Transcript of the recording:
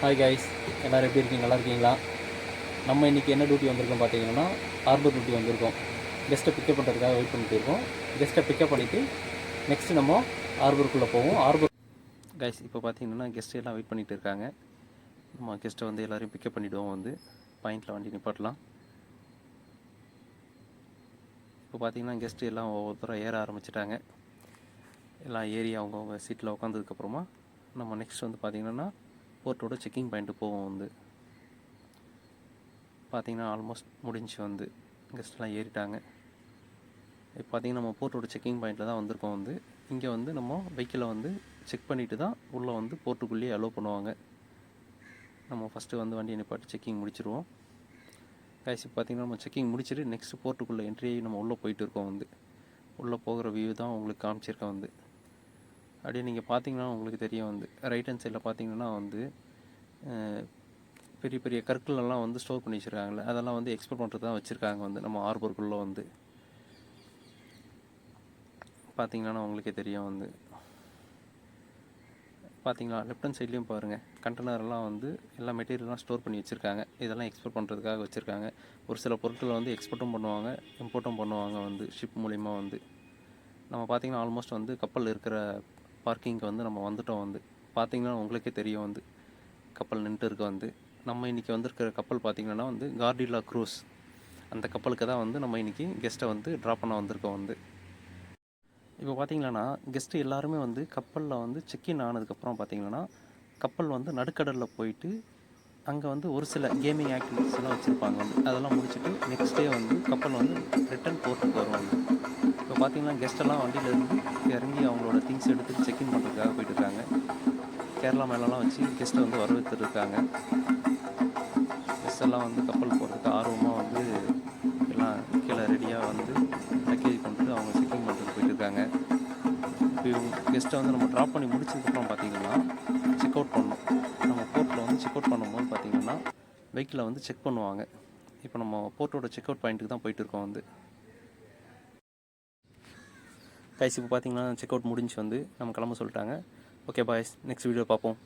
Hi guys, எல்லோரும் எப்படி இருக்கீங்க? நல்லா இருக்கீங்களா? நம்ம இன்றைக்கி என்ன டியூட்டி வந்திருக்கோம் பார்த்தீங்கன்னா, ஹார்பர் டியூட்டி வந்திருக்கோம். கெஸ்ட்டை பிக்கப் பண்ணுறதுக்காக வெயிட் பண்ணிட்டு இருக்கோம். கெஸ்ட்டை பிக்கப் பண்ணிவிட்டு நெக்ஸ்ட்டு நம்ம ஹார்பருக்குள்ளே போவோம். கைஸ் இப்போ பார்த்தீங்கன்னா கெஸ்ட்டு எல்லாம் வெயிட் பண்ணிகிட்டு இருக்காங்க. நம்ம கெஸ்ட்டை வந்து எல்லோரையும் பிக்கப் பண்ணிவிடுவோம். பாயிண்டில் வண்டி நிப்பாட்டலாம். இப்போ பார்த்தீங்கன்னா கெஸ்ட்டு எல்லாம் ஒவ்வொருத்தராக ஏற ஆரம்பிச்சிட்டாங்க. எல்லாம் ஏறி அவங்கவுங்க சீட்டில் உட்காந்ததுக்கப்புறமா நம்ம நெக்ஸ்ட் வந்து பார்த்திங்கன்னா போர்ட்டோட செக்கிங் பாயிண்ட்டு போவோம். பார்த்திங்கன்னா ஆல்மோஸ்ட் முடிஞ்சு கெஸ்ட்லாம் ஏறிட்டாங்க. இப்போ பார்த்திங்கன்னா நம்ம போர்ட்டோட செக்கிங் பாயிண்ட்டில் தான் வந்திருக்கோம். இங்கே நம்ம வெஹிக்கிளை செக் பண்ணிவிட்டு தான் உள்ளே போர்ட்டுக்குள்ளேயே அலோவ் பண்ணுவாங்க. நம்ம ஃபஸ்ட்டு வண்டியை நிப்பாட்டி செக்கிங் முடிச்சிடுவோம். கைஸ் இப்போ பார்த்திங்கன்னா நம்ம செக்கிங் முடிச்சுட்டு நெக்ஸ்ட்டு போர்ட்டுக்குள்ளே என்ட்ரி நம்ம உள்ளே போயிட்டு இருக்கோம். உள்ளே போகிற வியூ தான் உங்களுக்கு காமிச்சிருக்கேன். அப்படியே நீங்கள் பார்த்தீங்கன்னா உங்களுக்கு தெரியும். ரைட் ஹேண்ட் சைடில் பார்த்தீங்கன்னா பெரிய பெரிய கற்களெல்லாம் ஸ்டோர் பண்ணி வச்சுருக்காங்களே, அதெல்லாம் எக்ஸ்போர்ட் பண்ணுறது தான் வச்சுருக்காங்க. நம்ம ஹார்பருக்குள்ளே பார்த்தீங்கன்னா உங்களுக்கே தெரியும். பார்த்தீங்களா, லெஃப்ட் ஹேண்ட் சைட்லேயும் பாருங்கள், கண்டெய்னர்லாம் எல்லா மெட்டீரியல்லாம் ஸ்டோர் பண்ணி வச்சுருக்காங்க. இதெல்லாம் எக்ஸ்போர்ட் பண்ணுறதுக்காக வச்சுருக்காங்க. ஒரு சில பொருட்களை எக்ஸ்போர்ட்டும் பண்ணுவாங்க, இம்போர்ட்டும் பண்ணுவாங்க. ஷிப் மூலிமா நம்ம பார்த்திங்கன்னா ஆல்மோஸ்ட் கப்பல் இருக்கிற பார்க்கிங்க்கு நம்ம வந்துட்டோம். பார்த்திங்கன்னா உங்களுக்கே தெரியும். கப்பல் நின்றுட்டு இருக்கு. நம்ம இன்றைக்கி வந்திருக்கிற கப்பல் பார்த்திங்கன்னா கார்டிலா க்ரூஸ். அந்த கப்பலுக்கு தான் நம்ம இன்றைக்கி கெஸ்ட்டை ட்ராப் பண்ண வந்திருக்கோம். இப்போ பார்த்திங்கன்னா கெஸ்ட்டு எல்லாருமே கப்பலில் செக்இன் ஆனதுக்கப்புறம் பார்த்திங்கன்னா கப்பல் நடுக்கடலில் போயிட்டு அங்கே ஒரு சில கேமிங் ஆக்டிவிட்டிஸ் எல்லாம் வச்சுருப்பாங்க. அதெல்லாம் முடிச்சுட்டு நெக்ஸ்ட் டே கப்பல் ரிட்டன் போர்ட்டுக்கு வருவாங்க. இப்போ பார்த்திங்கன்னா கெஸ்ட்டெல்லாம் வண்டியிலேருந்து இறங்கி அவங்களோட திங்ஸ் எடுத்துகிட்டு செக்இன் பண்ணுறதுக்காக போயிட்டுருக்காங்க. கேரளா மேலெலாம் வச்சு கெஸ்ட்டை வரவேற்றுருக்காங்க. கெஸ்ட் எல்லாம் கப்பல் போகிறதுக்கு ஆர்வமாக எல்லாம் கீழே ரெடியாக பேக்கேஜ் கொண்டு அவங்க செக்கிங் பண்ணுறதுக்கு போயிட்டுருக்காங்க. இப்போ இவங்க கெஸ்ட்டை நம்ம ட்ராப் பண்ணி முடிச்சதுக்கப்புறம் பார்த்திங்கன்னா செக் அவுட் பண்ணணும். நம்ம போர்ட்டில் செக் அவுட் பண்ணும்போது பார்த்திங்கன்னா வெஹிக்கிளை செக் பண்ணுவாங்க. இப்போ நம்ம போர்ட்டோட செக் அவுட் பாயிண்ட்டுக்கு தான் போயிட்டுருக்கோம். கைஸ் இப்போ பார்த்திங்கன்னா செக் அவுட் முடிஞ்சு நம்ம கிளம்ப சொல்லிட்டாங்க. ஓகே பாய்ஸ், நெக்ஸ்ட் வீடியோ பார்ப்போம்.